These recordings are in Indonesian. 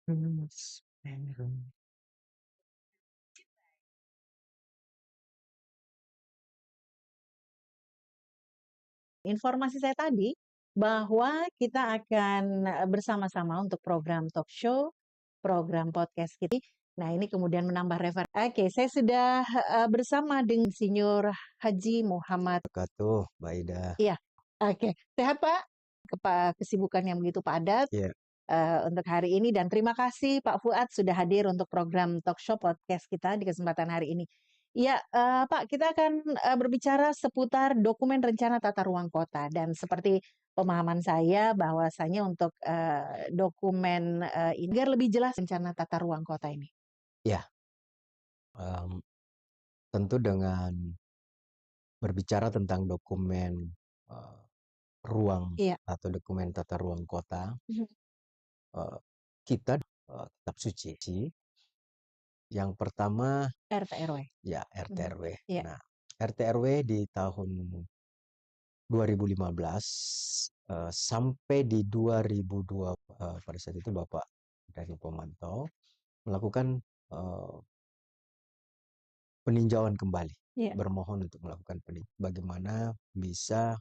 Semeru. Informasi saya tadi bahwa kita akan bersama-sama untuk program talk show, program podcast kita. Nah, ini kemudian menambah Oke, saya sudah bersama dengan Insinyur Haji Muhammad. Wabarakatuh, Mbak Ida. Iya, oke. Sehat Pak? Kesibukan yang begitu padat Iya. untuk hari ini, dan terima kasih Pak Fuad sudah hadir untuk program talk show podcast kita di kesempatan hari ini. Ya, Pak, kita akan berbicara seputar dokumen rencana tata ruang kota, dan seperti pemahaman saya bahwasanya untuk dokumen ini biar lebih jelas rencana tata ruang kota ini. Ya, tentu dengan berbicara tentang dokumen ruang Iya. atau dokumen tata ruang kota, Mhm. kita kitab suci. Yang pertama RT RW. ya RT Mhm. RW. Iya. Nah, RT RW di tahun 2015 sampai di 2002 pada saat itu Bapak dari Pemantau melakukan peninjauan kembali, Iya. bermohon untuk melakukan bagaimana bisa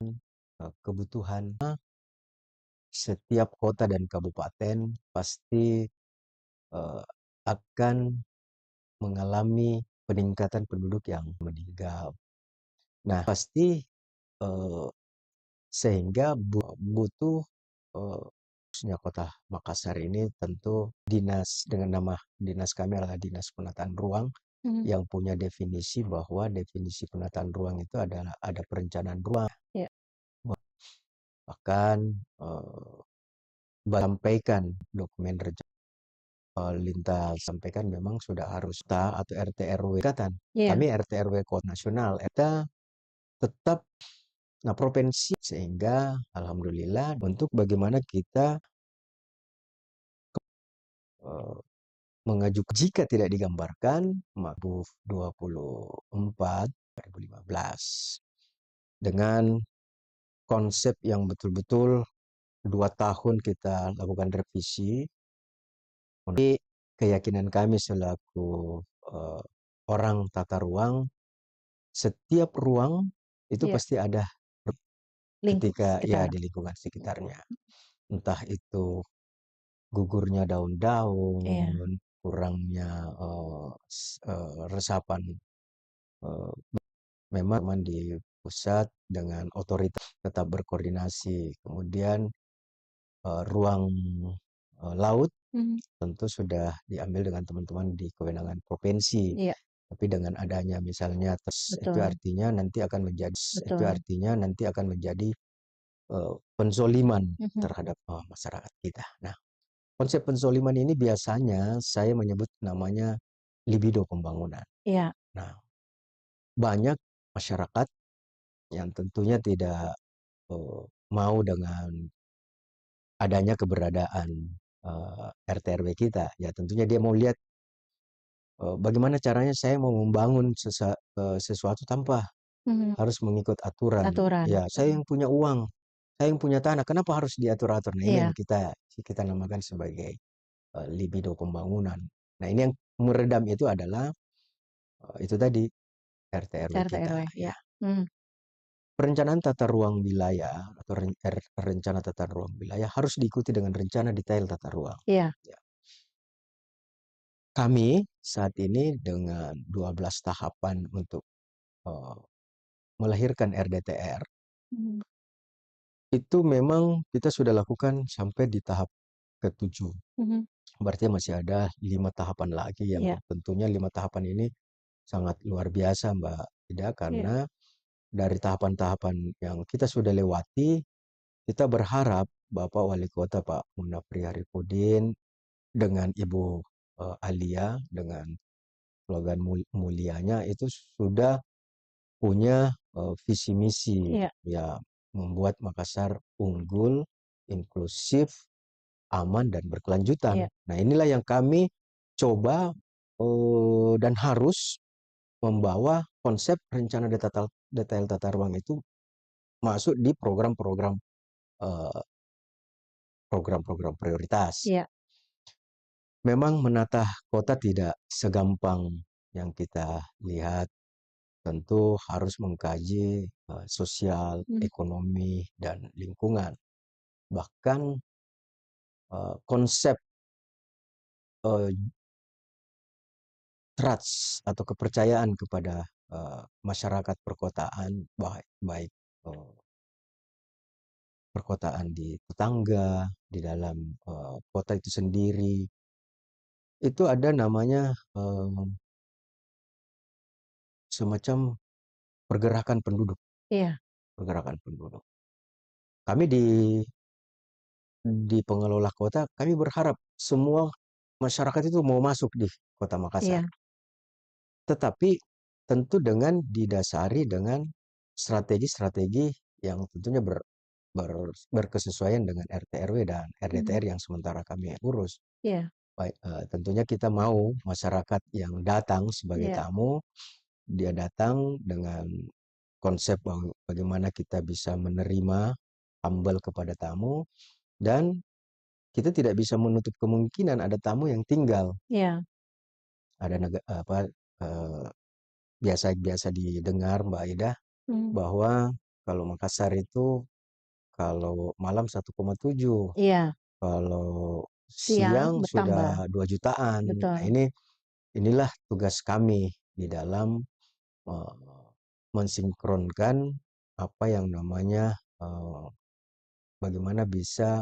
kebutuhan setiap kota dan kabupaten pasti akan mengalami peningkatan penduduk yang meninggal. Nah, pasti sehingga butuh khususnya kota Makassar ini tentu dinas dengan nama dinas kami adalah Dinas Penataan Ruang Mhm. yang punya definisi bahwa definisi penataan ruang itu adalah ada perencanaan ruang. Iya. Bahkan sampaikan dokumen lintas sampaikan memang sudah harus atau RT RW katan. Iya. Kami RT RW kota nasional kita tetap provinsi sehingga alhamdulillah untuk bagaimana kita mengajukan jika tidak digambarkan Mabuf 24 2015 dengan konsep yang betul-betul 2 tahun kita lakukan revisi. Jadi keyakinan kami selaku orang tata ruang, setiap ruang itu Iya. pasti ada Lingkup ketika ya sekitar. di lingkungan sekitarnya. Entah itu gugurnya Iya. daun-daun, kurangnya resapan. Memang di pusat dengan otoritas tetap berkoordinasi. Kemudian ruang laut Mhm. tentu sudah diambil dengan teman-teman di kewenangan provinsi. Iya. Tapi dengan adanya misalnya itu Betul. artinya nanti akan menjadi Betul. penzoliman Mhm. terhadap masyarakat kita. Nah, konsep penzoliman ini biasanya saya menyebut namanya libido pembangunan. Iya. Nah, banyak masyarakat yang tentunya tidak mau dengan adanya keberadaan RT RW kita. Ya tentunya dia mau lihat bagaimana caranya saya mau membangun sesuatu tanpa Mhm. harus mengikut aturan. Aturan. Ya, saya yang punya uang, saya yang punya tanah, kenapa harus diatur-atur? Nah, ini yang Iya. kita namakan sebagai libido pembangunan. Nah, ini yang meredam itu adalah itu tadi RT RW RT kita. RW. Ya. Iya. Mhm. Perencanaan tata ruang wilayah atau rencana tata ruang wilayah harus diikuti dengan rencana detail tata ruang. Iya. Ya. Kami saat ini dengan 12 tahapan untuk melahirkan RDTR, Mhm. itu memang kita sudah lakukan sampai di tahap ke-7. Mhm. Berarti masih ada 5 tahapan lagi yang Iya. tentunya 5 tahapan ini sangat luar biasa Mbak Ida, Iya. karena dari tahapan-tahapan yang kita sudah lewati, kita berharap Bapak Wali Kota Pak Munafri Arifudin dengan Ibu Alia dengan slogan mulianya itu sudah punya visi misi Iya. ya membuat Makassar unggul, inklusif, aman dan berkelanjutan. Iya. Nah, inilah yang kami coba dan harus membawa konsep rencana detail tata ruang itu masuk di program-program program-program prioritas. Iya. memang menata kota tidak segampang yang kita lihat. Tentu harus mengkaji sosial, Hmm. ekonomi, dan lingkungan. Bahkan konsep eh, trust atau kepercayaan kepada masyarakat perkotaan, baik baik eh, perkotaan di tetangga, di dalam kota itu sendiri, itu ada namanya semacam pergerakan penduduk, Iya, pergerakan penduduk. Kami di pengelola kota, kami berharap semua masyarakat itu mau masuk di Kota Makassar. iya, Tetapi tentu dengan didasari dengan strategi-strategi yang tentunya berkesesuaian dengan RT RW dan mhm, RDTR yang sementara kami urus. iya, Baik, tentunya kita mau masyarakat yang datang sebagai iya, tamu, dia datang dengan konsep bagaimana kita bisa menerima, humble kepada tamu, dan kita tidak bisa menutup kemungkinan ada tamu yang tinggal. iya, Ada biasa didengar Mbak Ida mmm, bahwa kalau Makassar itu kalau malam 1,7, iya, kalau siang siang bertambah, sudah 2 jutaan. Nah, betul, inilah tugas kami di dalam eh, mensinkronkan apa yang namanya bagaimana bisa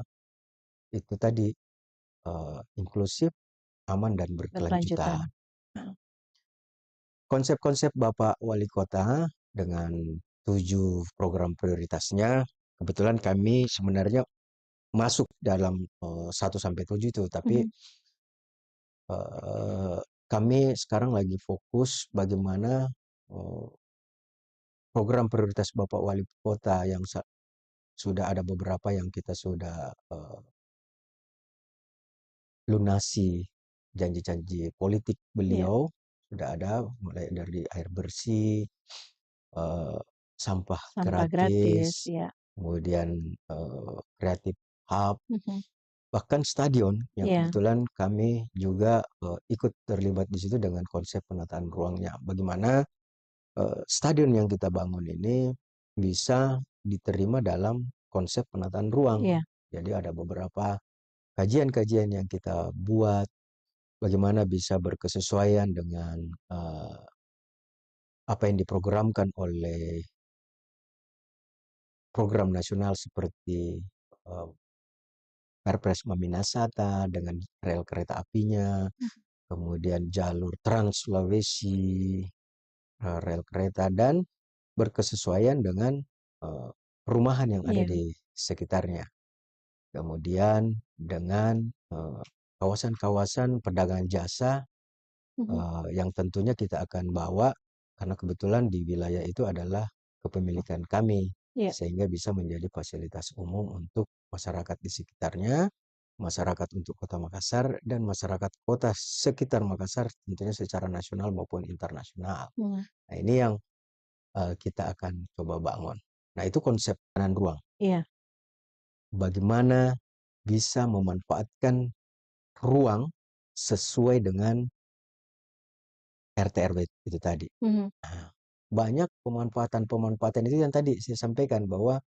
itu tadi inklusif, aman dan berkelanjutan, berkelanjutan. heeh, Konsep-konsep Bapak Wali Kota dengan 7 program prioritasnya, kebetulan kami sebenarnya masuk dalam 1 sampai 7 itu, tapi mhm, eh, kami sekarang lagi fokus bagaimana eh, program prioritas Bapak Wali Kota yang sudah ada beberapa yang kita sudah lunasi janji-janji politik iya, beliau, sudah ada mulai dari air bersih, eh, sampah sampah gratis, gratis, iya, kemudian kreatif hub, mhm, bahkan stadion yang iya, kebetulan kami juga ikut terlibat di situ dengan konsep penataan ruangnya. Bagaimana stadion yang kita bangun ini bisa diterima dalam konsep penataan ruang. iya, Jadi ada beberapa kajian-kajian yang kita buat, bagaimana bisa berkesesuaian dengan apa yang diprogramkan oleh program nasional seperti eh, Perpres Maminasata dengan rel kereta apinya, mhm, kemudian jalur Trans Sulawesi, rel kereta, dan berkesesuaian dengan perumahan yang ada iya, di sekitarnya. Kemudian dengan kawasan-kawasan pedagang jasa mhm, yang tentunya kita akan bawa karena kebetulan di wilayah itu adalah kepemilikan kami iya, sehingga bisa menjadi fasilitas umum untuk masyarakat di sekitarnya, masyarakat untuk Kota Makassar dan masyarakat kota sekitar Makassar tentunya secara nasional maupun internasional. mmm, Nah, ini yang kita akan coba bangun. Nah, itu konsep kanan ruang. iya, Bagaimana bisa memanfaatkan ruang sesuai dengan RT RW itu tadi. mhm, Nah, banyak pemanfaatan-pemanfaatan itu yang tadi saya sampaikan bahwa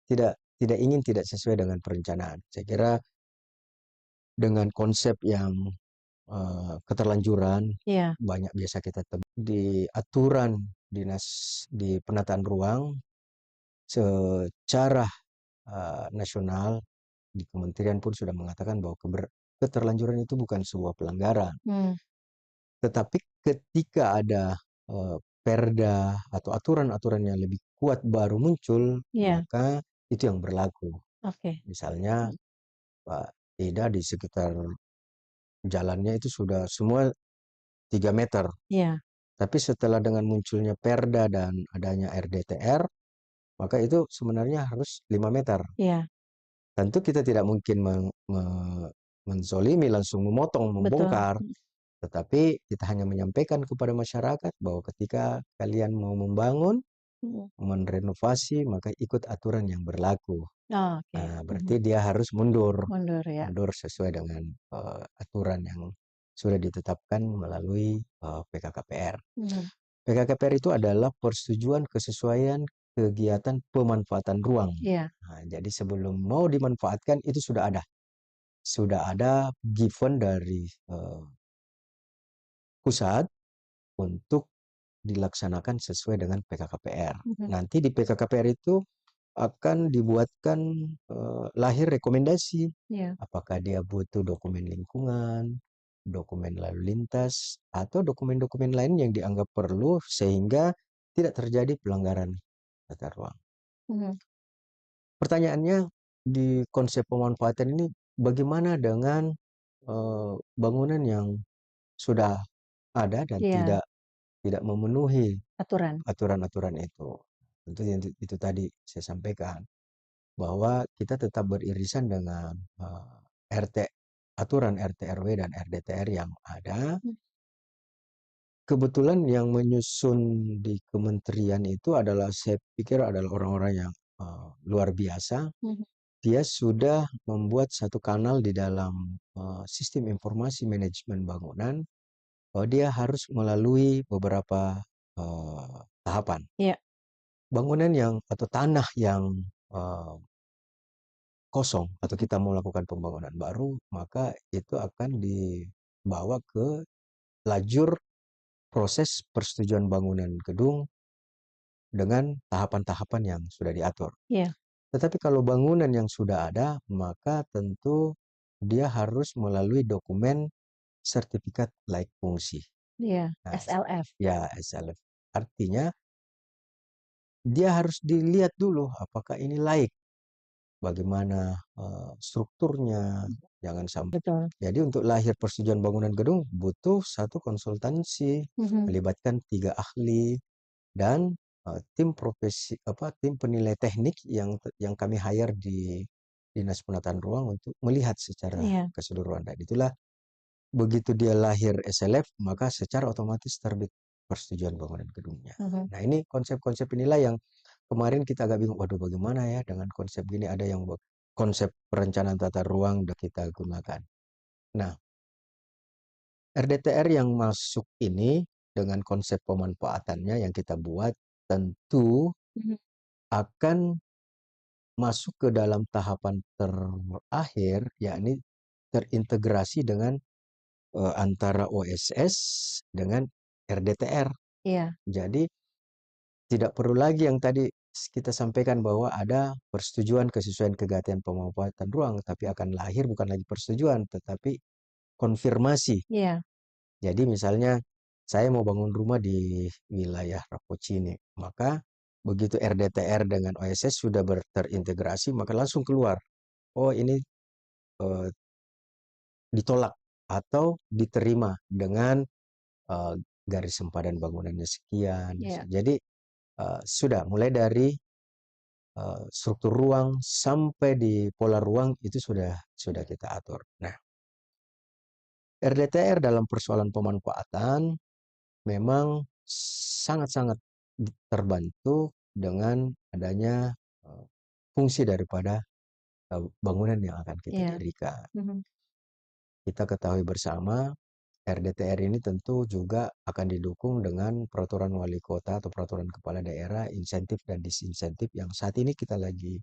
tidak tidak ingin tidak sesuai dengan perencanaan. Saya kira dengan konsep yang keterlanjuran iya, banyak biasa kita temui di aturan dinas di penataan ruang secara nasional di kementerian pun sudah mengatakan bahwa keterlanjuran itu bukan sebuah pelanggaran. mmm, Tetapi ketika ada perda atau aturan-aturan yang lebih kuat baru muncul, iya, maka itu yang berlaku. oke, Misalnya mhm, Pak Ida di sekitar jalannya itu sudah semua 3 meter. iya, Tapi setelah dengan munculnya perda dan adanya RDTR, maka itu sebenarnya harus 5 meter. iya, Tentu kita tidak mungkin menzolimi, langsung memotong, betul, membongkar. mhm, Tetapi kita hanya menyampaikan kepada masyarakat bahwa ketika kalian mau membangun, mhm, merenovasi, maka ikut aturan yang berlaku. Oke. Nah, Mhm. berarti dia harus mundur, Mundur ya. mundur sesuai dengan aturan yang sudah ditetapkan melalui PKKPR. Mhm. PKKPR itu adalah persetujuan kesesuaian kegiatan pemanfaatan ruang. Iya. Nah, jadi sebelum mau dimanfaatkan itu sudah ada given dari pusat untuk dilaksanakan sesuai dengan PKKPR. Mhm. Nanti di PKKPR itu akan dibuatkan lahir rekomendasi. Iya. Apakah dia butuh dokumen lingkungan, dokumen lalu lintas, atau dokumen-dokumen lain yang dianggap perlu sehingga tidak terjadi pelanggaran tata ruang. Mhm. Pertanyaannya di konsep pemanfaatan ini bagaimana dengan bangunan yang sudah ada dan Iya. tidak memenuhi Aturan. aturan-aturan itu. Tentu itu tadi saya sampaikan bahwa kita tetap beririsan dengan RT aturan RT RW dan RDTR yang ada. Mhm. Kebetulan yang menyusun di kementerian itu adalah saya pikir adalah orang-orang yang luar biasa. Mhm. Dia sudah membuat satu kanal di dalam sistem informasi manajemen bangunan bahwa dia harus melalui beberapa tahapan. Iya. Bangunan yang atau tanah yang eh, kosong atau Mhm. kita mau lakukan pembangunan baru, maka itu akan dibawa ke lajur proses persetujuan bangunan gedung dengan tahapan-tahapan yang sudah diatur. Iya. Tetapi kalau bangunan yang sudah ada, maka tentu dia harus melalui dokumen sertifikat layak fungsi. Iya. Nah, SLF. ya SLF. Artinya dia harus dilihat dulu apakah ini layak, bagaimana strukturnya, Mhm. jangan sampai. Betul. Jadi untuk lahir persetujuan bangunan gedung butuh satu konsultansi, Mhm. melibatkan 3 ahli dan tim penilai teknik yang kami hire di Dinas Penataan Ruang untuk melihat secara Iya. keseluruhan. Dan itulah begitu dia lahir SLF, maka secara otomatis terbit persetujuan bangunan gedungnya. Mhm. Nah, ini konsep-konsep inilah yang kemarin kita agak bingung, waduh bagaimana ya dengan konsep gini, ada yang konsep perencanaan tata ruang dan kita gunakan. Nah, RDTR yang masuk ini dengan konsep pemanfaatannya yang kita buat tentu Mhm. akan masuk ke dalam tahapan terakhir, yakni terintegrasi dengan antara OSS dengan RDTR. Iya. Jadi tidak perlu lagi yang tadi kita sampaikan bahwa ada persetujuan kesesuaian kegiatan pemanfaatan ruang, tapi akan lahir bukan lagi persetujuan, tetapi konfirmasi. Iya. Jadi misalnya saya mau bangun rumah di wilayah Rapocini, maka begitu RDTR dengan OSS sudah terintegrasi, maka langsung keluar. Oh ini eh, ditolak atau diterima dengan eh, garis sempadan bangunannya sekian. Iya. Jadi sudah mulai dari struktur ruang sampai di pola ruang itu sudah kita atur. Nah, RDTR dalam persoalan pemanfaatan memang sangat-sangat terbantu dengan adanya fungsi daripada bangunan yang akan kita Iya. dirikan. Mhm. Kita ketahui bersama RDTR ini tentu juga akan didukung dengan peraturan wali kota atau peraturan kepala daerah, insentif dan disinsentif yang saat ini kita lagi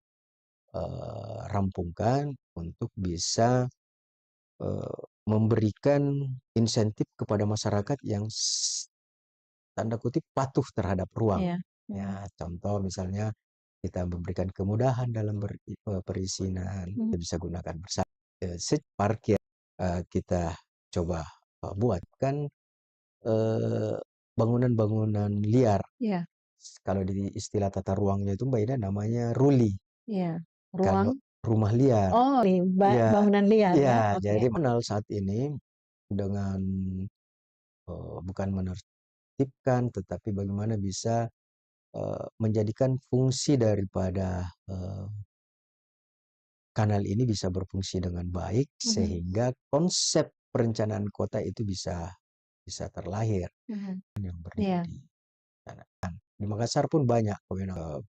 rampungkan untuk bisa memberikan insentif kepada masyarakat yang tanda kutip patuh terhadap ruang. Iya. Mhm. Ya, contoh misalnya kita memberikan kemudahan dalam perizinan, Mhm. kita bisa gunakan bersama. Parkir kita coba buat kan bangunan-bangunan liar. Iya. Kalau di istilah tata ruangnya itu Mbak Ida namanya ruli. Iya. Ruang. Kalau rumah liar, Oh, ya, bangunan liar ya. ya. Oke. Jadi menal saat ini dengan bukan menertibkan, tetapi bagaimana bisa menjadikan fungsi daripada kanal ini bisa berfungsi dengan baik Mhm. sehingga konsep perencanaan kota itu bisa terlahir Mhm. yang berdiri Iya. di sana. Di Makassar pun banyak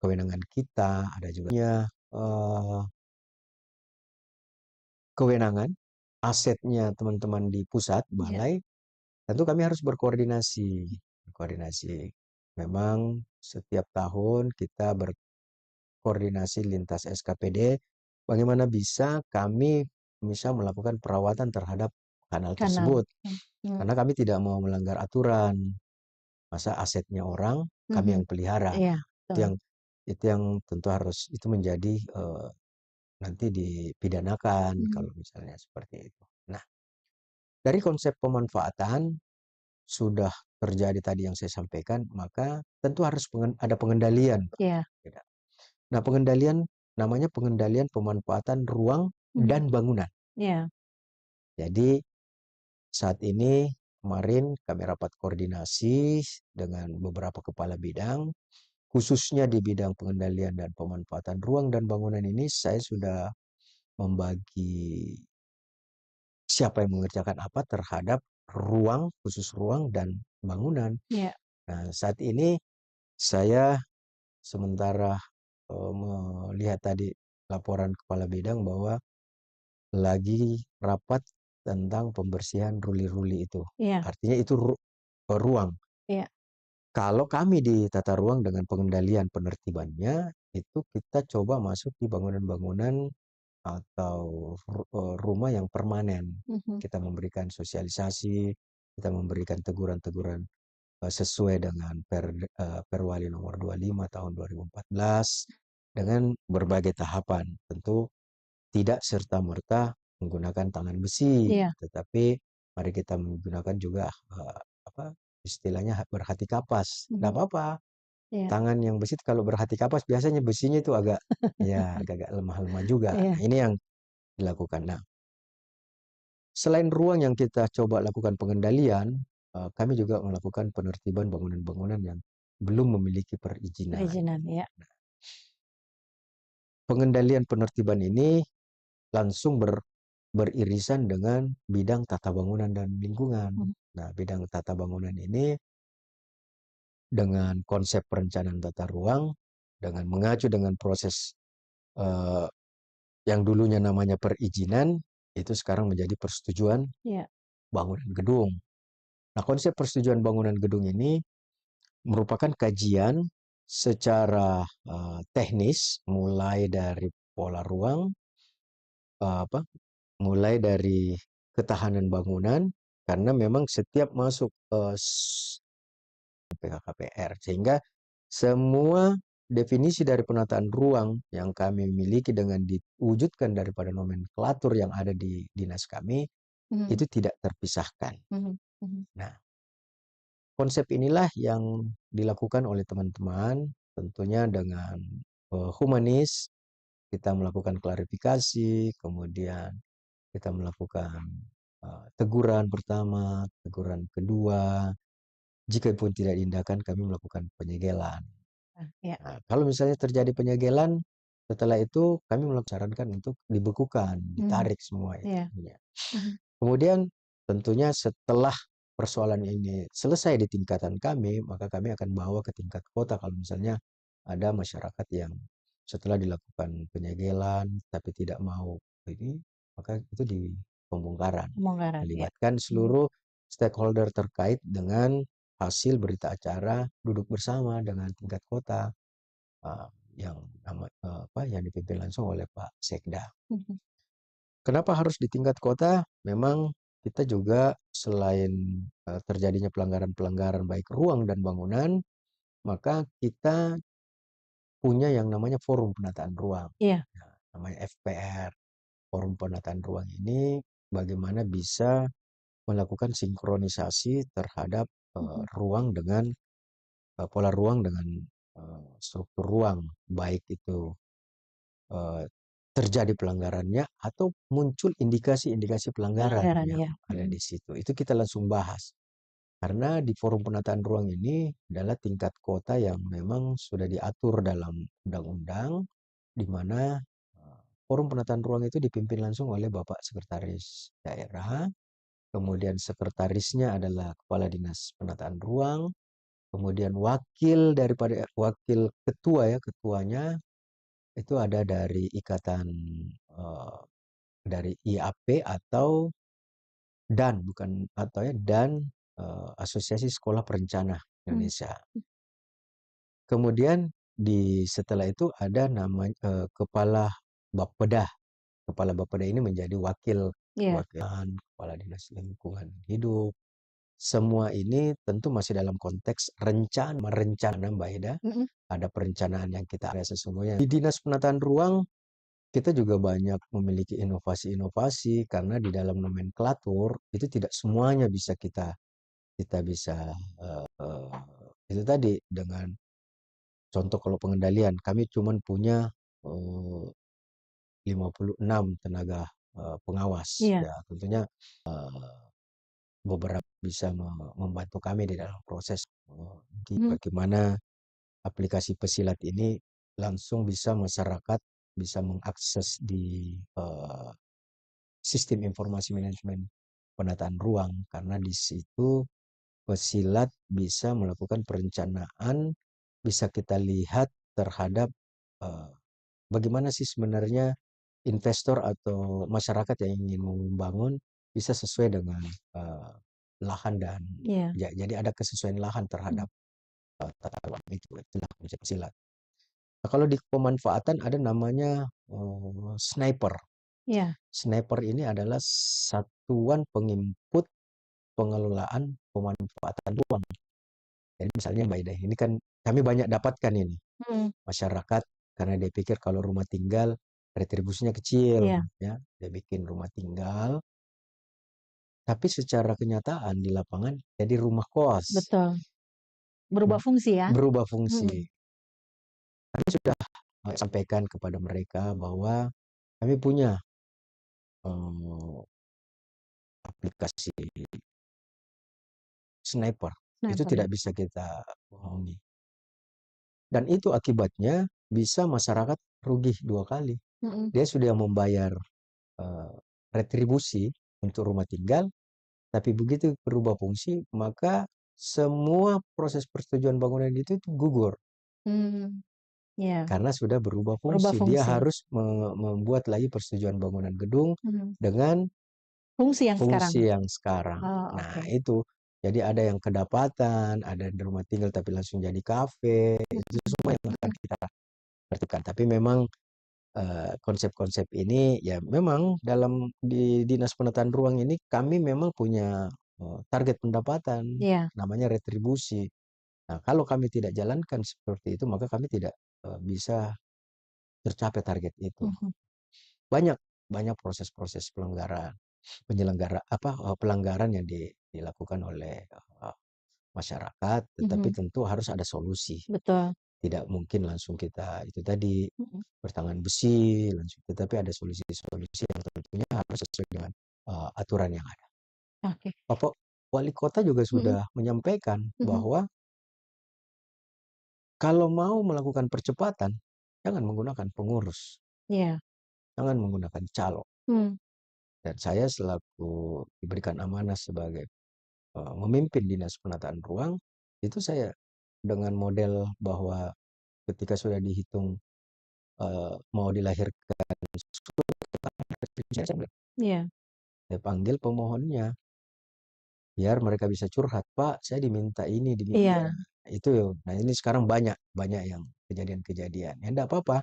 kewenangan kita, ada juga eh, kewenangan, asetnya teman-teman di pusat, Iya. balai, tentu kami harus berkoordinasi. Berkoordinasi. Memang setiap tahun kita berkoordinasi lintas SKPD, bagaimana bisa kami bisa melakukan perawatan terhadap kanal Kanal. tersebut. Mhm. Karena kami tidak mau melanggar aturan. Masa asetnya orang, kami Mhm. yang pelihara. Iya, Itu betul. yang itu yang tentu harus itu menjadi nanti dipidanakan Mhm. kalau misalnya seperti itu. Nah, dari konsep pemanfaatan sudah terjadi tadi yang saya sampaikan, maka tentu harus ada pengendalian, Pak. Iya. Tidak. Nah, pengendalian namanya pengendalian pemanfaatan ruang Mhm. dan bangunan. Iya. Jadi saat ini kemarin kami rapat koordinasi dengan beberapa kepala bidang, khususnya di bidang pengendalian dan pemanfaatan ruang dan bangunan ini saya sudah membagi siapa yang mengerjakan apa terhadap ruang, khusus ruang dan bangunan. Iya. Nah, saat ini saya sementara melihat tadi laporan kepala bidang bahwa lagi rapat tentang pembersihan ruli-ruli itu. Iya. Artinya itu ruang. Iya. Kalau kami di tata ruang dengan pengendalian penertibannya, itu kita coba masuk di bangunan-bangunan atau rumah yang permanen. Mhm. Kita memberikan sosialisasi, kita memberikan teguran-teguran sesuai dengan Perwali nomor 25 tahun 2014 dengan berbagai tahapan. Tentu tidak serta-merta menggunakan tangan besi, Iya. tetapi mari kita menggunakan juga apa istilahnya berhati kapas. Tidak Mhm. apa-apa. Iya. Tangan yang besi kalau berhati kapas biasanya besinya itu agak ya agak lemah-lemah juga. Iya. Nah, ini yang dilakukan. Nah, selain ruang yang kita coba lakukan pengendalian, kami juga melakukan penertiban bangunan-bangunan yang belum memiliki perizinan. Perizinan, iya. Pengendalian penertiban ini langsung beririsan dengan bidang tata bangunan dan lingkungan. Mhm. Nah, bidang tata bangunan ini dengan konsep perencanaan tata ruang, dengan mengacu dengan proses eh, yang dulunya namanya perizinan, itu sekarang menjadi persetujuan Iya. bangunan gedung. Nah, konsep persetujuan bangunan gedung ini merupakan kajian secara teknis, mulai dari pola ruang, apa, mulai dari ketahanan bangunan, karena memang setiap masuk PKKPR, sehingga semua definisi dari penataan ruang yang kami miliki dengan diwujudkan daripada nomenklatur yang ada di dinas kami, Mhm. itu tidak terpisahkan. Mhm. Mhm. Nah, konsep inilah yang dilakukan oleh teman-teman, tentunya dengan humanis, kita melakukan klarifikasi, kemudian kita melakukan teguran pertama, teguran kedua, jika pun tidak diindahkan kami melakukan penyegelan. Nah, iya. Nah, kalau misalnya terjadi penyegelan, setelah itu kami sarankan untuk dibekukan, Mhm. ditarik semua itu. Iya. Mhm. Kemudian tentunya setelah persoalan ini selesai di tingkatan kami, maka kami akan bawa ke tingkat kota kalau misalnya ada masyarakat yang setelah dilakukan penyegelan tapi tidak mau ini, maka itu di pembongkaran. Pembongkaran, iya. Melibatkan Mhm. seluruh stakeholder terkait dengan hasil berita acara duduk bersama dengan tingkat kota uh, yang yang dipimpin langsung oleh Pak Sekda. Mhm. Kenapa harus di tingkat kota? Memang kita juga selain terjadinya pelanggaran-pelanggaran baik ruang dan bangunan, maka kita punya yang namanya Forum Penataan Ruang. Iya. Nah, namanya FPR. Forum Penataan Ruang ini bagaimana bisa melakukan sinkronisasi terhadap Mhm. ruang dengan pola ruang dengan struktur ruang, baik itu eh, terjadi pelanggarannya atau muncul indikasi-indikasi pelanggaran Pelanggaran, yang iya. ada Mhm. di situ. Itu kita langsung bahas. Karena di forum penataan ruang ini adalah tingkat kota yang memang sudah diatur dalam undang-undang, di mana forum penataan ruang itu dipimpin langsung oleh Bapak Sekretaris Daerah, kemudian sekretarisnya adalah Kepala Dinas Penataan Ruang, kemudian wakil daripada wakil ketua ya, ketuanya itu ada dari ikatan dari IAP atau DAN, bukan atau ya DAN, Asosiasi Sekolah Perencana Hmm. Indonesia. Kemudian setelah itu ada nama kepala Bapeda. Kepala Bapeda ini menjadi wakil Iya. kewakilan kepala dinas lingkungan hidup. Semua ini tentu masih dalam konteks merencana Mbak Ida. Mm-mm. Ada perencanaan yang kita ada sesungguhnya. Di Dinas Penataan Ruang kita juga banyak memiliki inovasi-inovasi karena di dalam nomenklatur itu tidak semuanya bisa kita bisa itu tadi dengan contoh kalau pengendalian kami cuma punya 56 tenaga pengawas Iya. ya tentunya beberapa bisa membantu kami di dalam proses Mhm. bagaimana aplikasi pesilat ini langsung bisa masyarakat bisa mengakses di sistem informasi manajemen penataan ruang karena di situ pesilat bisa melakukan perencanaan, bisa kita lihat terhadap bagaimana sih sebenarnya investor atau masyarakat yang ingin membangun bisa sesuai dengan lahan dan Iya. jadi ada kesesuaian lahan Hmm. terhadap tata ruang itulah konsep pesilat. Nah, kalau di pemanfaatan ada namanya sniper. Iya. Sniper ini adalah satuan penginput pengelolaan pemanfaatan ruang. Jadi misalnya Mbak Ida, ini kan kami banyak dapatkan ini. Hmm. Masyarakat karena dia pikir kalau rumah tinggal retribusinya kecil, Iya. ya dia bikin rumah tinggal, tapi secara kenyataan di lapangan jadi rumah kos, Betul. Berubah fungsi ya. berubah fungsi. Mm-mm. Kami sudah sampaikan kepada mereka bahwa kami punya eh, aplikasi sniper, itu Sniper ya. tidak bisa kita bohongi. Dan itu akibatnya bisa masyarakat rugi 2 kali. Mm-mm. Dia sudah membayar retribusi untuk rumah tinggal, tapi begitu berubah fungsi, maka semua proses persetujuan bangunan itu gugur Hmm. Iya. karena sudah berubah Berubah fungsi. Dia fungsi. harus membuat lagi persetujuan bangunan gedung Hmm. dengan Fungsi yang sekarang. fungsi yang sekarang. Oh, Nah, oke. itu. Jadi ada yang kedapatan, ada di rumah tinggal tapi langsung jadi kafe. Itu semua yang akan kita tertibkan. Tapi memang konsep-konsep ini ya memang dalam di Dinas Penataan Ruang ini kami memang punya target pendapatan Iya. namanya retribusi. Nah, kalau kami tidak jalankan seperti itu maka kami tidak bisa tercapai target itu. Mhm. Banyak banyak proses-proses pelanggaran yang dilakukan oleh masyarakat, tetapi Mhm. tentu harus ada solusi. Betul. Tidak mungkin langsung kita itu tadi Mhm. bertangan besi langsung, tetapi ada solusi-solusi yang tentunya harus sesuai dengan aturan yang ada. Oke. Bapak Wali Kota juga Mhm. sudah menyampaikan Mhm. bahwa kalau mau melakukan percepatan, jangan menggunakan pengurus, Iya. jangan menggunakan calon. Hmm. Dan saya selaku diberikan amanah sebagai memimpin Dinas Penataan Ruang, itu saya dengan model bahwa ketika sudah dihitung mau dilahirkan Iya. saya panggil pemohonnya biar mereka bisa curhat, Pak saya diminta ini ya Iya. itu. Nah ini sekarang banyak yang kejadian-kejadian ya enggak apa-apa,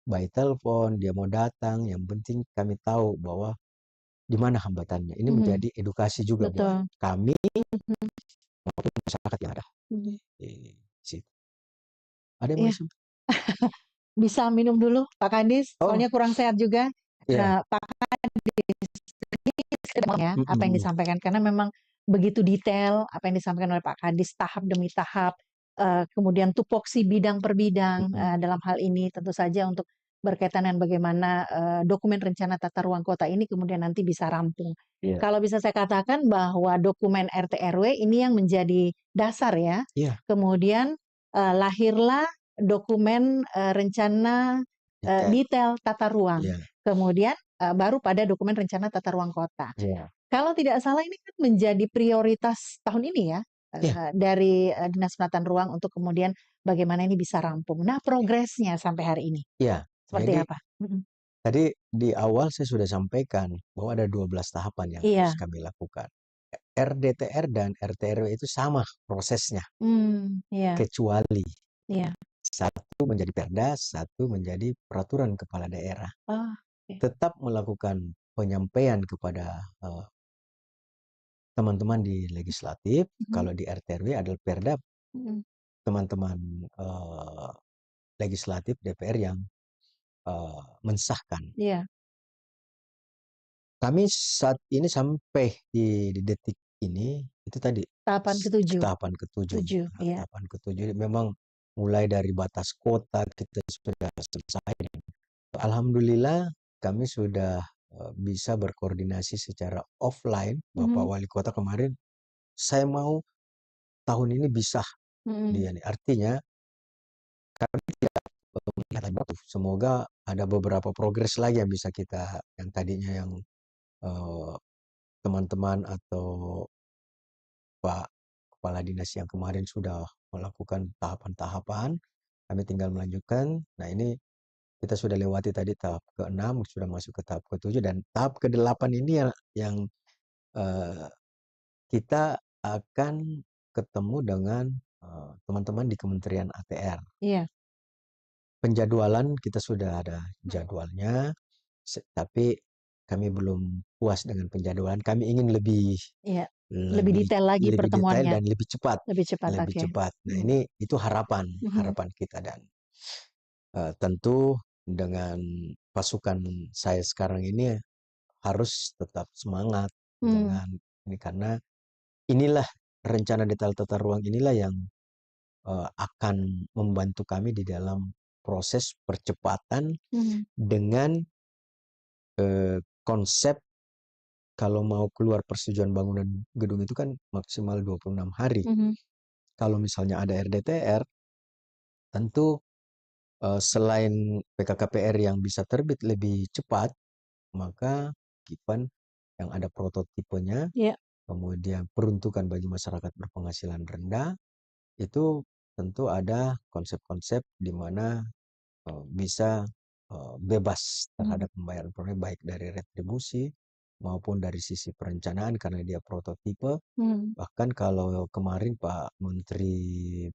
by telepon dia mau datang, yang penting kami tahu bahwa di mana hambatannya. Ini Mhm. menjadi edukasi juga buat Betul. kami Mhm. maupun masyarakat yang ada Mhm. di situ. Ada yang mau Iya. disebut? Bisa minum dulu Pak Kadis, Oh soalnya kurang sehat juga. ya. Pak Kadis ya, apa yang Mm-mm. disampaikan karena memang begitu detail apa yang disampaikan oleh Pak Kadis tahap demi tahap, kemudian tupoksi bidang per bidang Mm-mm. dalam hal ini tentu saja untuk berkaitan dengan bagaimana dokumen rencana tata ruang kota ini kemudian nanti bisa rampung. Iya. Kalau bisa saya katakan bahwa dokumen RT RW ini yang menjadi dasar ya. Iya, Kemudian lahirlah dokumen rencana detail. detail tata ruang. Iya. Kemudian baru pada dokumen rencana tata ruang kota. Iya. Kalau tidak salah ini kan menjadi prioritas tahun ini ya Iya. dari Dinas Penataan Ruang untuk kemudian bagaimana ini bisa rampung. Nah, progresnya sampai hari ini. Iya. Nah Seperti ini apa? Mhm. tadi di awal saya sudah sampaikan bahwa ada 12 tahapan yang harus Iya. kami lakukan. RDTR dan RT/RW itu sama prosesnya, Iya kecuali iya. satu menjadi perda, satu menjadi peraturan kepala daerah. Oh, oke. Tetap melakukan penyampaian kepada teman-teman di legislatif. Mhm Kalau di RT/RW adalah perda, mhm. teman-teman legislatif DPR yang mensahkan. Iya, Kami saat ini sampai di detik ini itu tadi tahapan ketujuh. tahapan ketujuh. 7, Nah, iya. tahapan ketujuh memang mulai dari batas kota kita sudah selesai. Alhamdulillah kami sudah bisa berkoordinasi secara offline. Bapak Mhm Wali Kota kemarin, saya mau tahun ini bisa mhm. dia nih. Artinya kami tidak melihat waktu. Semoga ada beberapa progres lagi yang bisa kita, yang tadinya yang eh, teman-teman atau Pak Kepala Dinas yang kemarin sudah melakukan tahapan-tahapan, kami tinggal melanjutkan. Nah ini kita sudah lewati tadi tahap ke-6, sudah masuk ke tahap ke-7, dan tahap ke-8 ini yang eh, kita akan ketemu dengan teman-teman di Kementerian ATR. Iya Penjadwalan kita sudah ada jadwalnya, tapi kami belum puas dengan penjadwalan. Kami ingin lebih iya. Lebih lebih detail lagi lebih detail pertemuannya, dan lebih cepat, lebih cepat, lebih oke. cepat. Nah, Mhm ini itu harapan mhm. harapan kita, dan tentu dengan pasukan saya sekarang ini harus tetap semangat Mmm, dengan ini, karena inilah rencana detail tata ruang inilah yang akan membantu kami di dalam proses percepatan mhm dengan konsep. Kalau mau keluar persetujuan bangunan gedung itu kan maksimal 26 hari. mhm. Kalau misalnya ada RDTR, tentu selain PKKPR yang bisa terbit lebih cepat, maka Kipan yang ada prototipenya, Iya, kemudian peruntukan bagi masyarakat berpenghasilan rendah, itu tentu ada konsep-konsep di mana bisa bebas mhm terhadap pembayaran proyek, baik dari retribusi maupun dari sisi perencanaan karena dia prototipe. mhm. Bahkan kalau kemarin Pak Menteri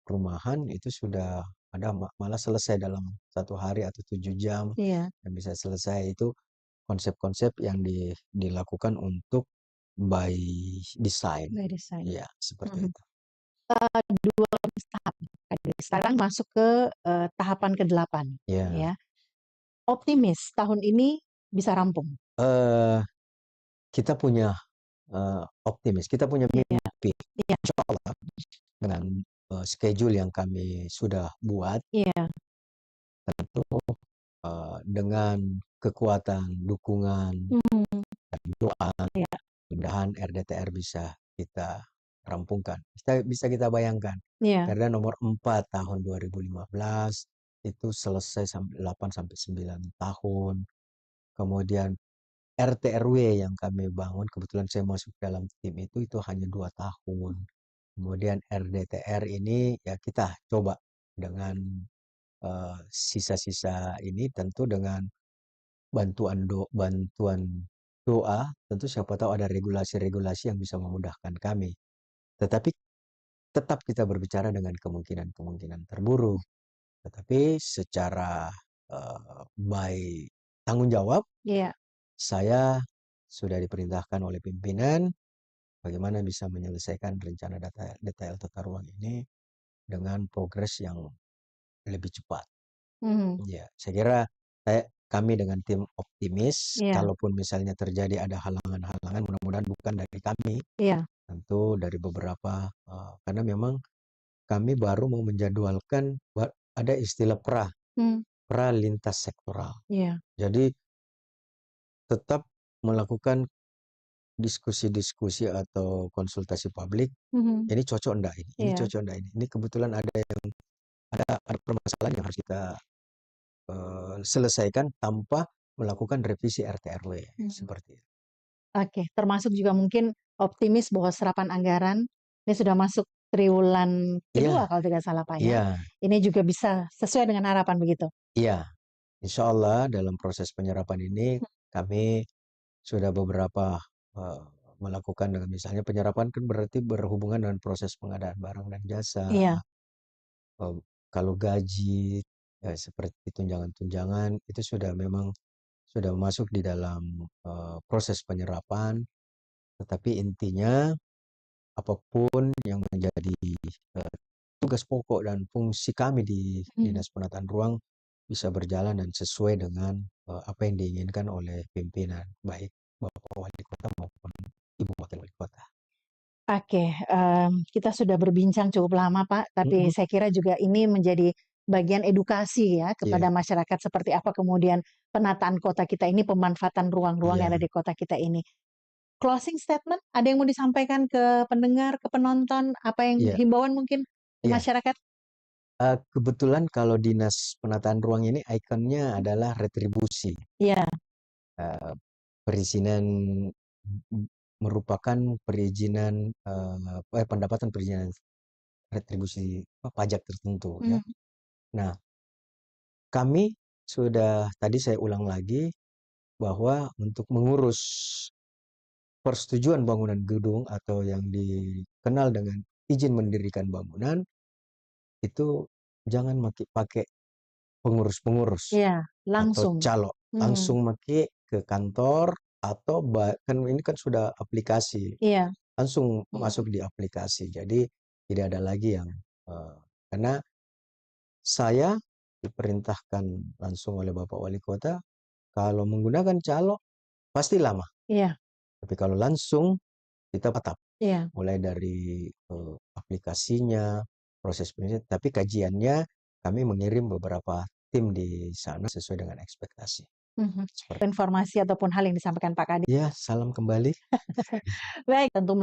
Perumahan itu sudah ada malah selesai dalam 1 hari atau 7 jam Iya, yang bisa selesai. Itu konsep-konsep yang dilakukan untuk by design. by design. Ya, seperti Mhm. itu. 12 tahap. Oke, sekarang masuk ke, tahapan ke-8, Ya, ya. Optimis tahun ini bisa rampung? eh kita punya optimis, kita punya Iya mimpi. iya Insya Allah dengan schedule yang kami sudah buat, iya. tentu dengan kekuatan, dukungan, Mhm, dan doa, iya mudah-mudahan RDTR bisa kita rampungkan. Bisa kita bayangkan, iya. Perda nomor 4 tahun 2015 itu selesai sampai 8 sampai 9 tahun. Kemudian RT/RW yang kami bangun, kebetulan saya masuk dalam tim itu hanya 2 tahun. Kemudian RDTR ini ya kita coba dengan sisa-sisa ini, tentu dengan bantuan doa, tentu siapa tahu ada regulasi-regulasi yang bisa memudahkan kami. Tetapi tetap kita berbicara dengan kemungkinan-kemungkinan terburuk. Tetapi secara by tanggung jawab, Iya. saya sudah diperintahkan oleh pimpinan bagaimana bisa menyelesaikan rencana data detail tata ruang ini dengan progres yang lebih cepat. Mhm, Ya, saya kira kami dengan tim optimis, iya kalaupun misalnya terjadi ada halangan-halangan, mudah-mudahan bukan dari kami, iya. tentu dari beberapa, karena memang kami baru mau menjadwalkan, ada istilah Mmm, pra lintas sektoral. iya. Jadi tetap melakukan diskusi-diskusi atau konsultasi publik, Mhm, ini cocok enggak ini iya. cocok enggak ini kebetulan ada permasalahan yang harus kita selesaikan tanpa melakukan revisi RT/RW Mhm. seperti itu. Oke, termasuk juga mungkin optimis bahwa serapan anggaran, ini sudah masuk triwulan Iya, kedua kalau tidak salah Pak ya, iya, ini juga bisa sesuai dengan harapan begitu? iya. Insya Allah dalam proses penyerapan ini Mhm. kami sudah beberapa eh, melakukan dengan misalnya penyerapan kan berarti berhubungan dengan proses pengadaan barang dan jasa. Iya. Eh, Kalau gaji seperti tunjangan-tunjangan itu sudah memang sudah masuk di dalam proses penyerapan. Tetapi intinya apapun yang menjadi eh, tugas pokok dan fungsi kami di Mhm. Dinas Penataan Ruang bisa berjalan dan sesuai dengan apa yang diinginkan oleh pimpinan, baik Bapak Wali Kota maupun Ibu Wakil Wali Kota. Oke, kita sudah berbincang cukup lama, Pak, tapi Mhm. saya kira juga ini menjadi bagian edukasi ya kepada Iya, masyarakat seperti apa kemudian penataan kota kita ini, pemanfaatan ruang-ruang yang iya, ada di kota kita ini. Closing statement, ada yang mau disampaikan ke pendengar, ke penonton, apa yang iya, himbauan mungkin ke iya. masyarakat? Kebetulan kalau Dinas Penataan Ruang ini ikonnya adalah retribusi. Iya, Eh, Perizinan merupakan perizinan pendapatan perizinan retribusi pajak tertentu ya. mhm, Nah, kami sudah tadi saya ulang lagi bahwa untuk mengurus persetujuan bangunan gedung atau yang dikenal dengan izin mendirikan bangunan itu jangan pakai pengurus-pengurus iya, atau langsung. calo, Mhm, langsung pakai ke kantor atau kan ini kan sudah aplikasi, iya, langsung mhm, masuk di aplikasi. Jadi tidak ada lagi yang karena saya diperintahkan langsung oleh Bapak Wali Kota kalau menggunakan calo pasti lama. iya, Tapi kalau langsung kita tetap iya, mulai dari aplikasinya, proses penyelesaian, tapi kajiannya kami mengirim beberapa tim di sana sesuai dengan ekspektasi. mhm. Seperti Informasi ataupun hal yang disampaikan Pak Kadis. ya, salam kembali. Baik, tentu